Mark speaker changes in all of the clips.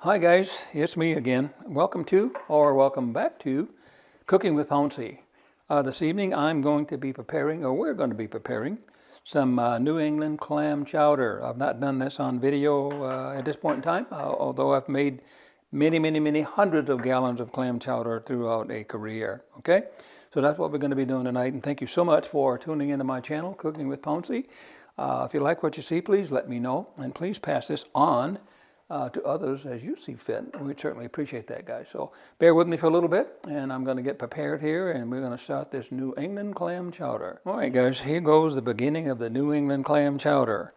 Speaker 1: Hi guys, it's me again. Welcome to, or welcome back to, Cooking with Pouncy. This evening I'm going to be preparing, or we're going to be preparing, some New England clam chowder. I've not done this on video at this point in time, although I've made many hundreds of gallons of clam chowder throughout a career. Okay, so that's what we're going to be doing tonight, and thank you so much for tuning into my channel, Cooking with Pouncy. If you like what you see, please let me know, and please pass this on to others as you see fit. We'd certainly appreciate that, guys. So bear with me for a little bit, and I'm going to get prepared here, and we're going to start this New England clam chowder. All right, guys, here goes the beginning of the New England clam chowder.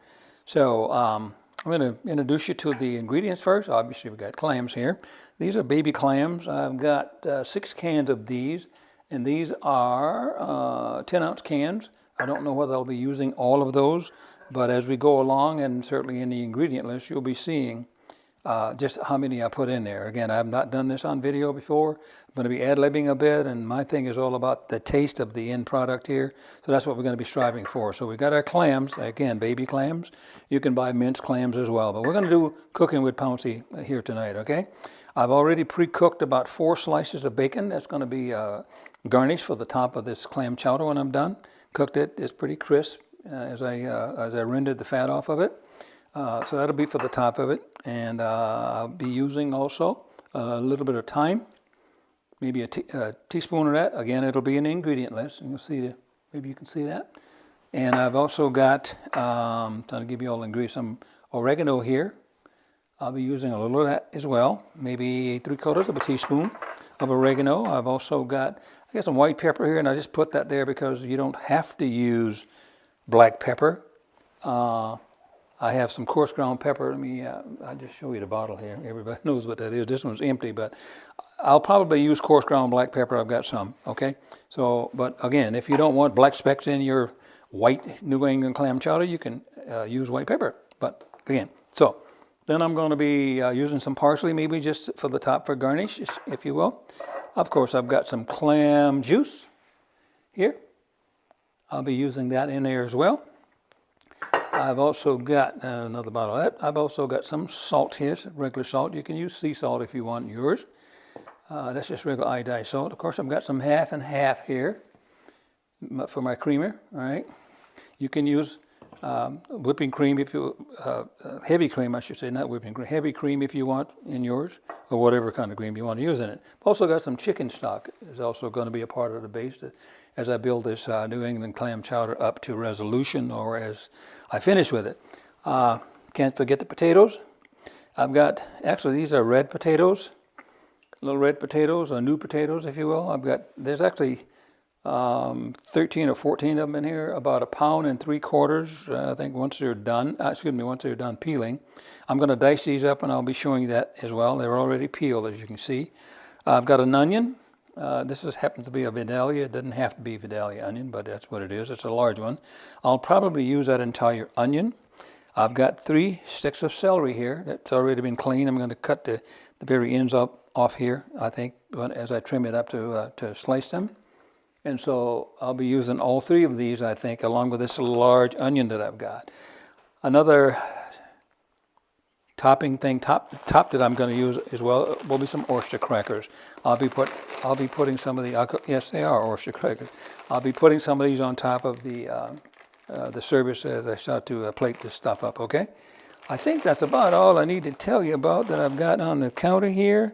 Speaker 1: So I'm going to introduce you to the ingredients first. Obviously, we've got clams here. These are baby clams. I've got 6 cans of these, and these are 10-ounce cans. I don't know whether I'll be using all of those, but as we go along, and certainly in the ingredient list, you'll be seeing just how many I put in there. Again, I've not done this on video before. I'm going to be ad-libbing a bit, and my thing is all about the taste of the end product here. So that's what we're going to be striving for. So we got our clams, again, baby clams. You can buy minced clams as well, but we're going to do Cooking with Pouncy here tonight, okay? I've already pre-cooked about 4 slices of bacon. That's going to be garnish for the top of this clam chowder when I'm done. Cooked it. It's pretty crisp as I rendered the fat off of it. So that'll be for the top of it, and I'll be using also a little bit of thyme, maybe a teaspoon of that. Again, it'll be in the ingredient list, and you'll see maybe you can see that. And I've also got, trying to give you all the ingredients, some oregano here. I'll be using a little of that as well, maybe 3/4 of a teaspoon of oregano. I've also got, I got some white pepper here, and I just put that there because you don't have to use black pepper. I have some coarse ground pepper. Let me, I'll just show you the bottle here. Everybody knows what that is. This one's empty, but I'll probably use coarse ground black pepper. I've got some, okay? So, but again, if you don't want black specks in your white New England clam chowder, you can use white pepper. But again, so then I'm going to be using some parsley, maybe just for the top for garnish, if you will. Of course, I've got some clam juice here. I'll be using that in there as well. I've also got another bottle of that. I've also got some salt here, some regular salt. You can use sea salt if you want yours. That's just regular iodized salt. Of course, I've got some half and half here for my creamer. All right. You can use whipping cream if you heavy cream, I should say, not whipping cream. Heavy cream if you want in yours, or whatever kind of cream you want to use in it. I've also got some chicken stock. Is also going to be a part of the base as I build this New England clam chowder up to resolution, or as I finish with it. Can't forget the potatoes. I've got, actually these are red potatoes, little red potatoes, or new potatoes if you will. There's actually 13 or 14 of them in here, about 1.75 pounds, I think once they're done, once they're done peeling. I'm going to dice these up, and I'll be showing you that as well. They're already peeled, as you can see. I've got an onion. This happens to be a Vidalia. It doesn't have to be Vidalia onion, but that's what it is. It's a large one. I'll probably use that entire onion. I've got 3 sticks of celery here that's already been cleaned. I'm going to cut the very ends off here, I think, as I trim it up to slice them. And so I'll be using all 3 of these, I think, along with this large onion that I've got. Another topping thing, top that I'm going to use as well will be some oyster crackers. I'll be putting some of yes, they are oyster crackers. I'll be putting some of these on top of the service as I start to plate this stuff up. Okay, I think that's about all I need to tell you about that I've got on the counter here.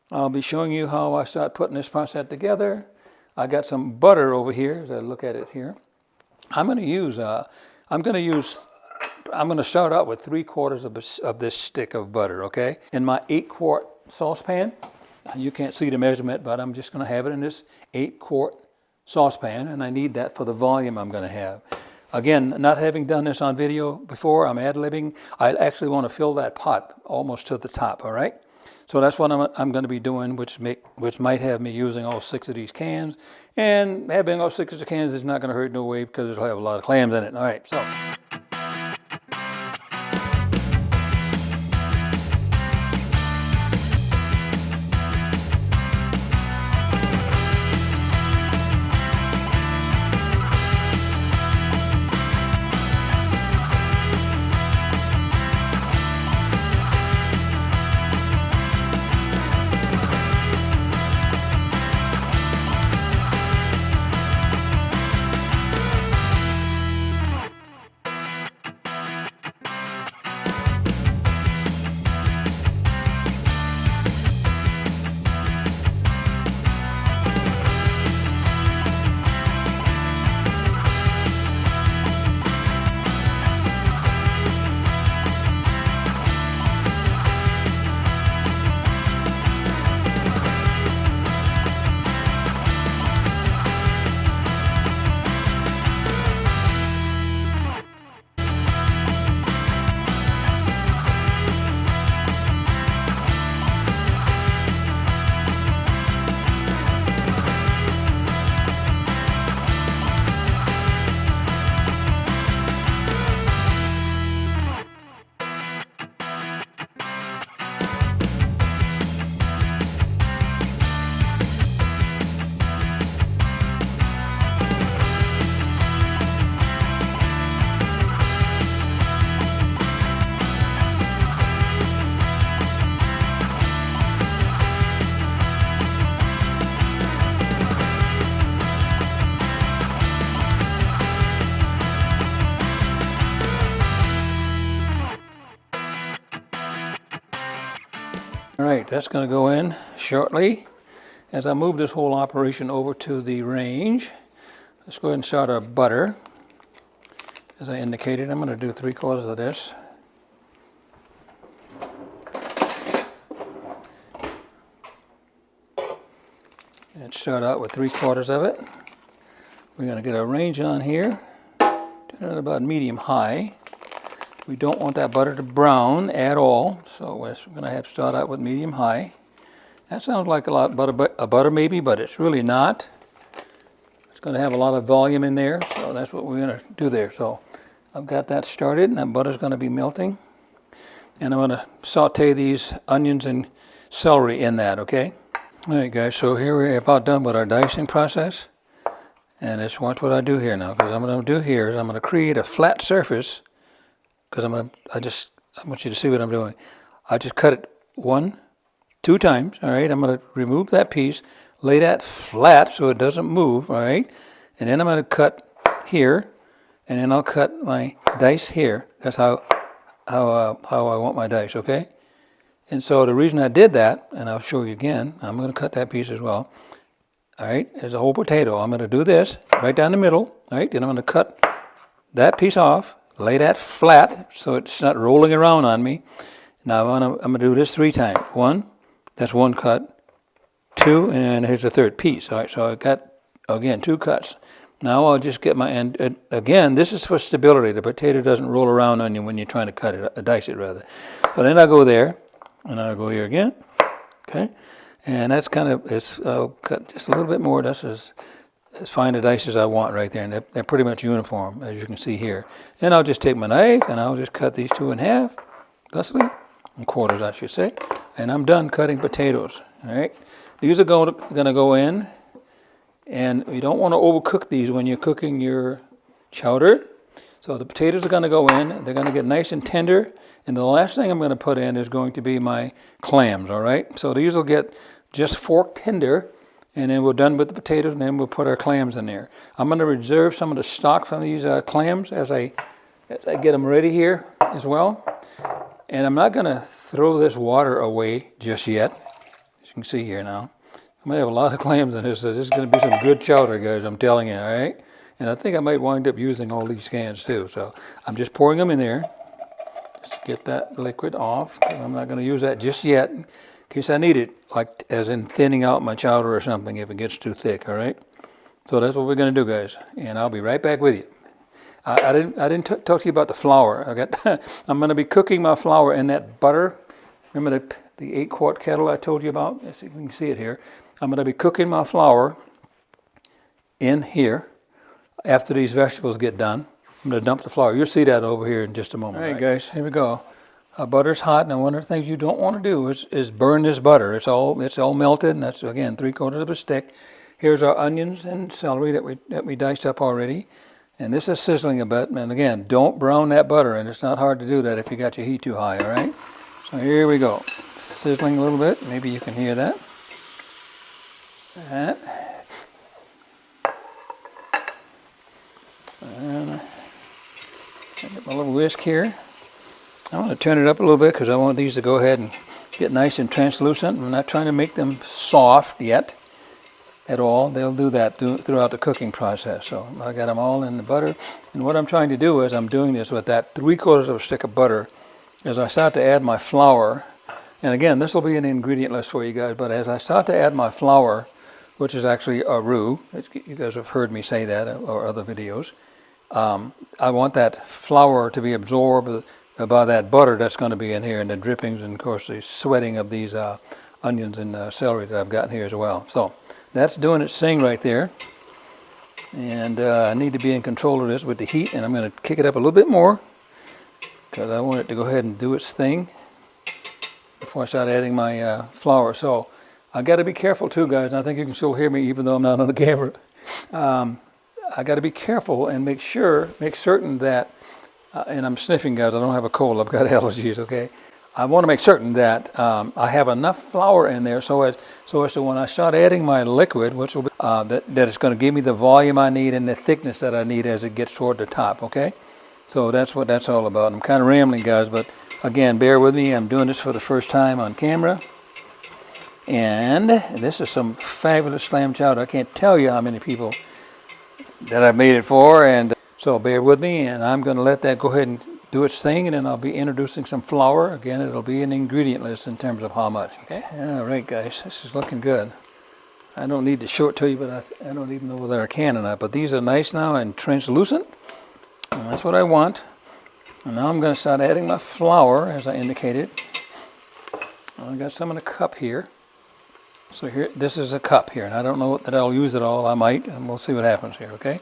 Speaker 1: I'll be showing you how I start putting this process together. I got some butter over here as I look at it here. I'm going to start out with 3/4 of this stick of butter, okay? In my 8-quart saucepan. You can't see the measurement, but I'm just going to have it in this 8-quart saucepan, and I need that for the volume I'm going to have. Again, not having done this on video before, I'm ad-libbing. I actually want to fill that pot almost to the top, all right? So that's what I'm going to be doing, which might have me using all 6 of these cans. And having all 6 of the cans is not going to hurt no way because it'll have a lot of clams in it. All right, so. All right, that's going to go in shortly. As I move this whole operation over to the range, let's go ahead and start our butter. As I indicated, I'm going to do 3/4 of this. And start out with 3/4 of it. We're going to get our range on here. Turn it about medium-high. We don't want that butter to brown at all, so we're going to have to start out with medium-high. That sounds like a lot of butter maybe, but it's really not. It's going to have a lot of volume in there, so that's what we're going to do there. So I've got that started, and that butter's going to be melting. And I'm going to saute these onions and celery in that, okay? All right, guys, so here we're about done with our dicing process. And let's watch what I do here now, because I'm going to do here is I'm going to create a flat surface, because I want you to see what I'm doing. I just cut it 1, 2 times, all right? I'm going to remove that piece, lay that flat so it doesn't move, all right? And then I'm going to cut here, and then I'll cut my dice here. That's how I want my dice, okay? And so the reason I did that, and I'll show you again, I'm going to cut that piece as well. All right, there's a whole potato. I'm going to do this right down the middle, all right? Then I'm going to cut that piece off, lay that flat so it's not rolling around on me. Now I'm going to do this 3 times. 1, that's 1 cut. 2, and here's the 3rd piece. All right, so I got, again, 2 cuts. Now I'll just get my end. Again, this is for stability. The potato doesn't roll around on you when you're trying to cut it, dice it rather. So then I'll go there, and I'll go here again, okay? And that's kind of, I'll cut just a little bit more. That's as fine a dice as I want right there. And they're pretty much uniform, as you can see here. And I'll just take my knife, and I'll just cut these 2 in half, thusly, in quarters, I should say. And I'm done cutting potatoes, all right? These are going to go in. And you don't want to overcook these when you're cooking your chowder. So the potatoes are going to go in. They're going to get nice and tender. And the last thing I'm going to put in is going to be my clams, all right? So these will get just fork tender. And then we're done with the potatoes, and then we'll put our clams in there. I'm going to reserve some of the stock from these clams as I get them ready here as well. And I'm not going to throw this water away just yet, as you can see here now. I might have a lot of clams in this, so this is going to be some good chowder, guys, I'm telling you, all right? And I think I might wind up using all these cans, too. So I'm just pouring them in there, just to get that liquid off. I'm not going to use that just yet, in case I need it, like as in thinning out my chowder or something if it gets too thick, all right? So that's what we're going to do, guys, and I'll be right back with you. I didn't talk to you about the flour. I'm going to be cooking my flour in that butter. Remember the 8-quart kettle I told you about? You can see it here. I'm going to be cooking my flour in here after these vegetables get done. I'm going to dump the flour. You'll see that over here in just a moment. All right, guys, here we go. Butter's hot, and one of the things you don't want to do is burn this butter. It's all melted, and that's, again, 3/4 of a stick. Here's our onions and celery that we diced up already. And this is sizzling a bit. And again, don't brown that butter, and it's not hard to do that if you got your heat too high, all right? So here we go. Sizzling a little bit. Maybe you can hear that. And I get my little whisk here. I want to turn it up a little bit because I want these to go ahead and get nice and translucent. I'm not trying to make them soft yet at all. They'll do that throughout the cooking process. So I got them all in the butter. And what I'm trying to do is I'm doing this with that 3/4 of a stick of butter as I start to add my flour. And again, this will be an ingredient list for you guys, but as I start to add my flour, which is actually a roux, you guys have heard me say that or other videos, I want that flour to be absorbed by that butter that's going to be in here, and the drippings, and of course the sweating of these onions and celery that I've got here as well. So that's doing its thing right there. And I need to be in control of this with the heat, and I'm going to kick it up a little bit more because I want it to go ahead and do its thing before I start adding my flour. So I got to be careful too, guys, and I think you can still hear me even though I'm not on the camera. I got to be careful and make certain that, and I'm sniffing, guys, I don't have a cold, I've got allergies, okay? I want to make certain that I have enough flour in there so as to when I start adding my liquid, which will be, that it's going to give me the volume I need and the thickness that I need as it gets toward the top, okay? So that's what that's all about. I'm kind of rambling, guys, but again, bear with me. I'm doing this for the first time on camera. And this is some fabulous clam chowder. I can't tell you how many people that I've made it for, and so bear with me, and I'm going to let that go ahead and do its thing, and then I'll be introducing some flour. Again, it'll be an ingredient list in terms of how much. Okay. All right, guys, this is looking good. I don't need to show it to you, but I don't even know whether I can or not. But these are nice now and translucent, and that's what I want. And now I'm going to start adding my flour, as I indicated. I got some in a cup here. So here, this is a cup here, and I don't know that I'll use it all. I might, and we'll see what happens here, okay?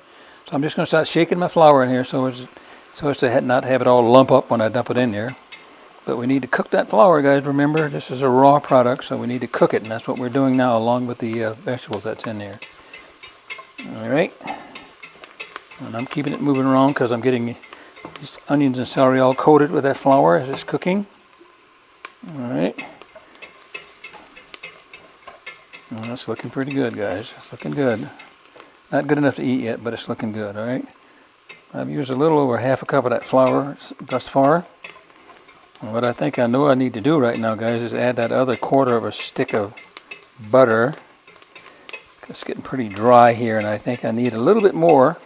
Speaker 1: So I'm just going to start shaking my flour in here so as to not have it all lump up when I dump it in there. But we need to cook that flour, guys. Remember, this is a raw product, so we need to cook it, and that's what we're doing now along with the vegetables that's in there. All right. And I'm keeping it moving around because I'm getting these onions and celery all coated with that flour as it's cooking. All right. Well, that's looking pretty good, guys. It's looking good. Not good enough to eat yet, but it's looking good, all right? I've used a little over half a cup of that flour thus far. And what I think I know I need to do right now, guys, is add that other quarter of a stick of butter. It's getting pretty dry here, and I think I need a little bit more.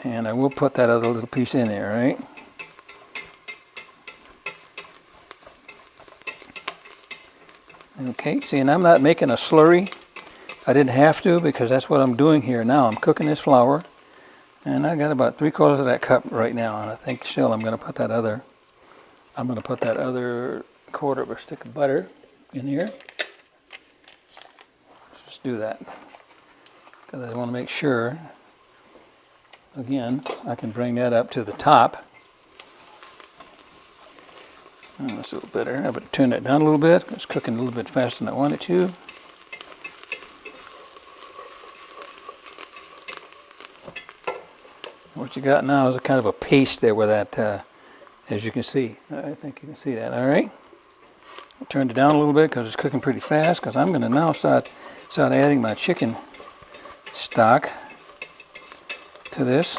Speaker 1: And I will put that other little piece in there, right? Okay, see, and I'm not making a slurry. I didn't have to because that's what I'm doing here now. I'm cooking this flour, and I got about 3/4 of that cup right now. And I think still I'm going to put that other quarter of a stick of butter in here. Let's just do that because I want to make sure. Again, I can bring that up to the top. Oh, that's a little better. I would turn that down a little bit. It's cooking a little bit faster than I want it to. What you got now is a kind of a paste there with that, as you can see. I think you can see that, all right? I'll turn it down a little bit because it's cooking pretty fast because I'm going to now start adding my chicken stock to this.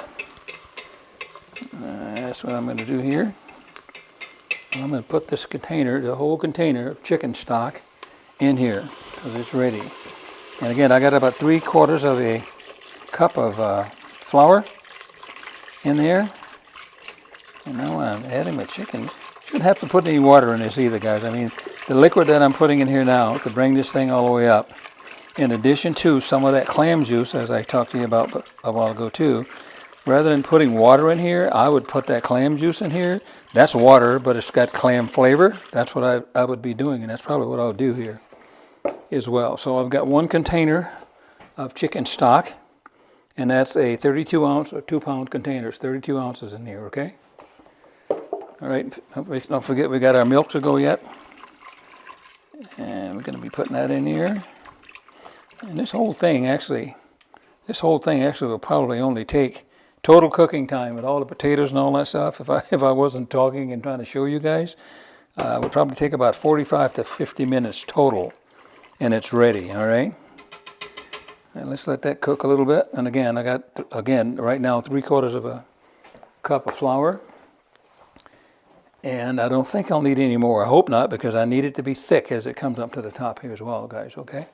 Speaker 1: That's what I'm going to do here. I'm going to put this container, the whole container of chicken stock, in here because it's ready. And again, I got about 3/4 of a cup of flour in there. And now I'm adding my chicken. Shouldn't have to put any water in this either, guys. I mean, the liquid that I'm putting in here now to bring this thing all the way up, in addition to some of that clam juice, as I talked to you about a while ago too, rather than putting water in here, I would put that clam juice in here. That's water, but it's got clam flavor. That's what I would be doing, and that's probably what I'll do here as well. So I've got 1 container of chicken stock, and that's a 32-ounce or 2-pound container. It's 32 ounces in here, okay? All right, don't forget we got our milk to go yet. And we're going to be putting that in here. And this whole thing actually will probably only take total cooking time with all the potatoes and all that stuff. If I wasn't talking and trying to show you guys, it would probably take about 45 to 50 minutes total, and it's ready. All right. And let's let that cook a little bit. And again, I got right now 3/4 of a cup of flour, and I don't think I'll need any more. I hope not, because I need it to be thick as it comes up to the top here as well, guys. Okay.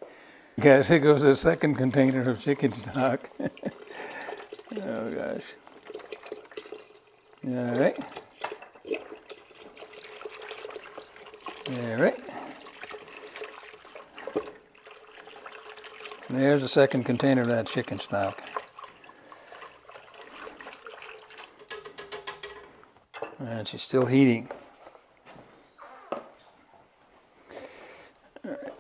Speaker 1: Guys, here goes the second container of chicken stock. Oh gosh. All right. All right. There's the second container of that chicken stock. And she's still heating. All right.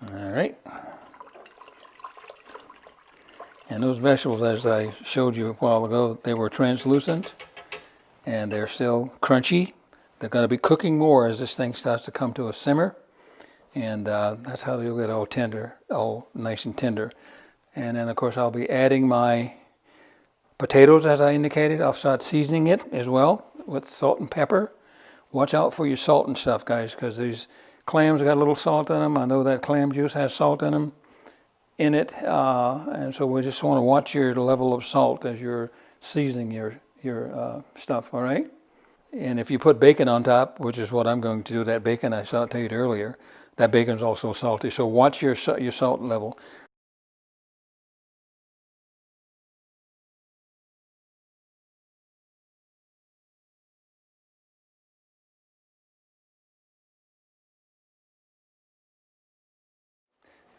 Speaker 1: All right. And those vegetables, as I showed you a while ago, they were translucent and they're still crunchy. They're going to be cooking more as this thing starts to come to a simmer. And that's how they'll get all tender, all nice and tender. And then, of course, I'll be adding my potatoes, as I indicated. I'll start seasoning it as well with salt and pepper. Watch out for your salt and stuff, guys, because these clams got a little salt in them. I know that clam juice has salt in them, and so we just want to watch your level of salt as you're seasoning your stuff, all right? And if you put bacon on top, which is what I'm going to do, that bacon I sauteed earlier, that bacon's also salty. So watch your salt level.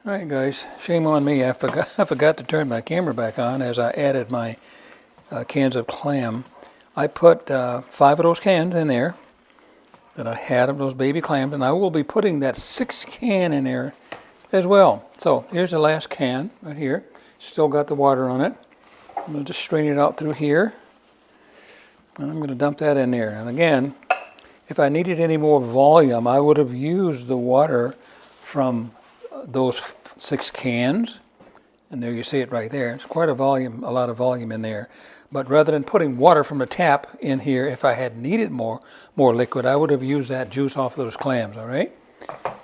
Speaker 1: All right, guys, shame on me. I forgot to turn my camera back on as I added my cans of clam. I put 5 of those cans in there that I had of those baby clams, and I will be putting that 6th can in there as well. So here's the last can right here. Still got the water on it. I'm going to just strain it out through here. And I'm going to dump that in there. And again, if I needed any more volume, I would have used the water from those 6 cans. And there you see it right there. It's quite a lot of volume in there. But rather than putting water from the tap in here, if I had needed more liquid, I would have used that juice off those clams, all right?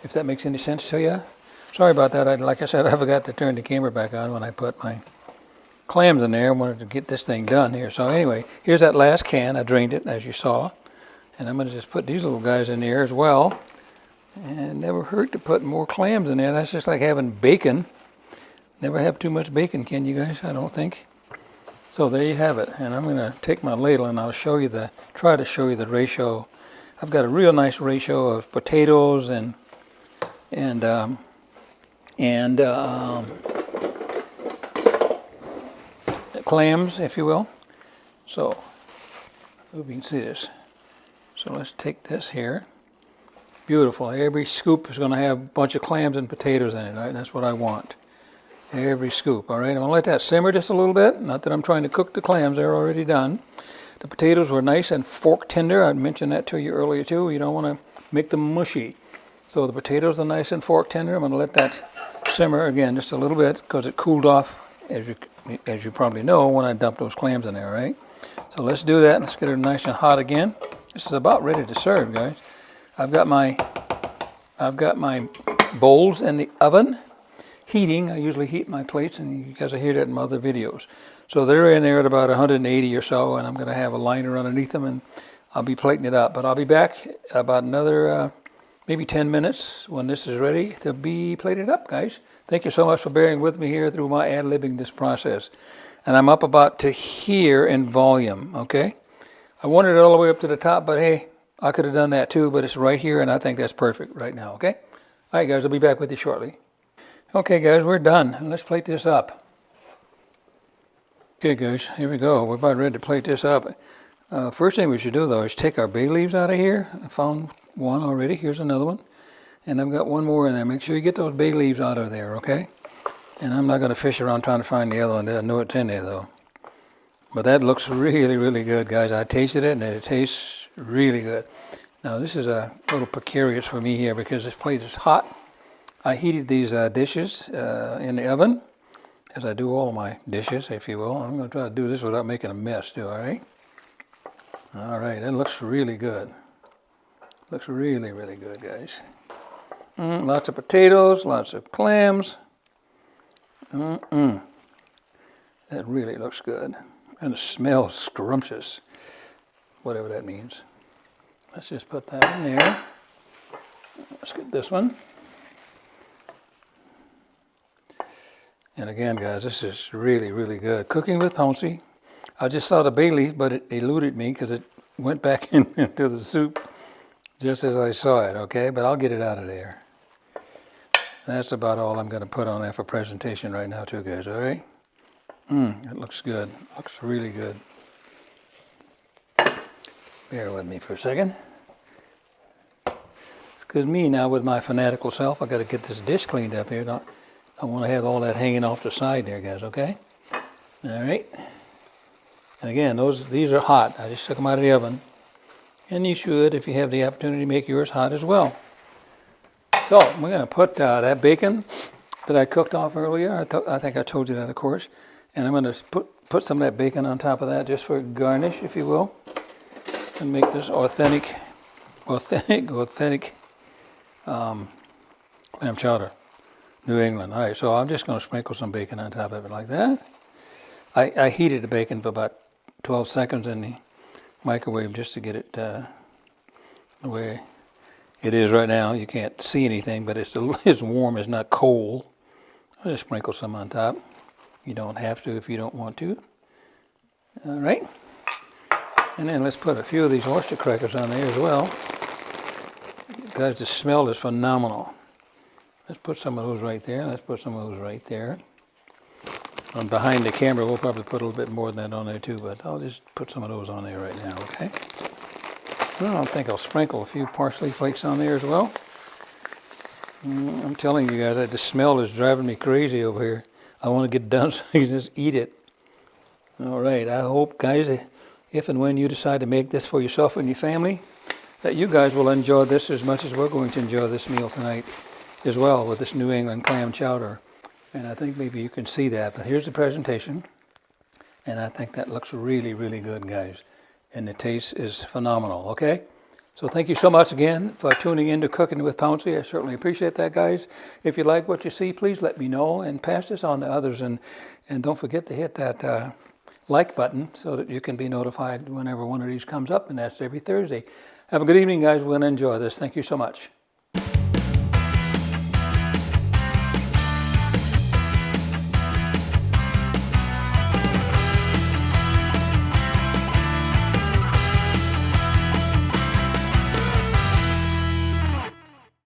Speaker 1: If that makes any sense to you. Sorry about that. Like I said, I forgot to turn the camera back on when I put my clams in there. I wanted to get this thing done here. So anyway, here's that last can. I drained it, as you saw. And I'm going to just put these little guys in there as well. And it never hurt to put more clams in there. That's just like having bacon. Never have too much bacon, can you guys? I don't think. So there you have it. And I'm going to take my ladle and I'll try to show you the ratio. I've got a real nice ratio of potatoes and clams, if you will. So, hope you can see this. So let's take this here. Beautiful. Every scoop is going to have a bunch of clams and potatoes in it, right? That's what I want. Every scoop, all right? I'm going to let that simmer just a little bit. Not that I'm trying to cook the clams. They're already done. The potatoes were nice and fork tender. I mentioned that to you earlier, too. You don't want to make them mushy. So the potatoes are nice and fork tender. I'm going to let that simmer again just a little bit because it cooled off, as you probably know, when I dumped those clams in there, right? So let's do that. Let's get it nice and hot again. This is about ready to serve, guys. I've got my bowls in the oven heating. I usually heat my plates, and you guys will hear that in my other videos. So they're in there at about 180 or so, and I'm going to have a liner underneath them, and I'll be plating it up. But I'll be back about another maybe 10 minutes when this is ready to be plated up, guys. Thank you so much for bearing with me here through my ad-libbing this process. And I'm up about to here in volume, okay? I wanted it all the way up to the top, but hey, I could have done that too, but it's right here, and I think that's perfect right now, okay? All right, guys, I'll be back with you shortly. Okay, guys, we're done. Let's plate this up. Okay, guys, here we go. We're about ready to plate this up. First thing we should do, though, is take our bay leaves out of here. I found one already. Here's another one. And I've got one more in there. Make sure you get those bay leaves out of there, okay? And I'm not going to fish around trying to find the other one. I know it's in there, though. But that looks really, really good, guys. I tasted it, and it tastes really good. Now, this is a little precarious for me here because this plate is hot. I heated these dishes in the oven, as I do all my dishes, if you will. I'm going to try to do this without making a mess, too, all right? All right, that looks really good. Looks really, really good, guys. Lots of potatoes, lots of clams. That really looks good. And it smells scrumptious, whatever that means. Let's just put that in there. Let's get this one. And again, guys, this is really, really good. Cooking with Pouncy. I just saw the bay leaf, but it eluded me because it went back into the soup just as I saw it, okay? But I'll get it out of there. That's about all I'm going to put on there for presentation right now too, guys, all right? It looks good. Looks really good. Bear with me for a second. It's because me now with my fanatical self, I got to get this dish cleaned up here. I want to have all that hanging off the side there, guys, okay? All right. And again, these are hot. I just took them out of the oven. And you should, if you have the opportunity, make yours hot as well. So we're going to put that bacon that I cooked off earlier. I think I told you that, of course. And I'm going to put some of that bacon on top of that just for garnish, if you will. And make this authentic clam chowder. New England. All right, so I'm just going to sprinkle some bacon on top of it like that. I heated the bacon for about 12 seconds in the microwave just to get it the way it is right now. You can't see anything, but it's warm, it's not cold. I'll just sprinkle some on top. You don't have to if you don't want to. All right. And then let's put a few of these oyster crackers on there as well. Guys, the smell is phenomenal. Let's put some of those right there. Let's put some of those right there. And behind the camera, we'll probably put a little bit more than that on there too, but I'll just put some of those on there right now, okay? Well, I think I'll sprinkle a few parsley flakes on there as well. I'm telling you guys, the smell is driving me crazy over here. I want to get done so I can just eat it. All right, I hope, guys, if and when you decide to make this for yourself and your family, that you guys will enjoy this as much as we're going to enjoy this meal tonight as well with this New England clam chowder. And I think maybe you can see that, but here's the presentation. And I think that looks really, really good, guys. And the taste is phenomenal, okay? So thank you so much again for tuning in to Cooking with Pouncy. I certainly appreciate that, guys. If you like what you see, please let me know and pass this on to others. And don't forget to hit that like button so that you can be notified whenever one of these comes up, and that's every Thursday. Have a good evening, guys. We're going to enjoy this. Thank you so much.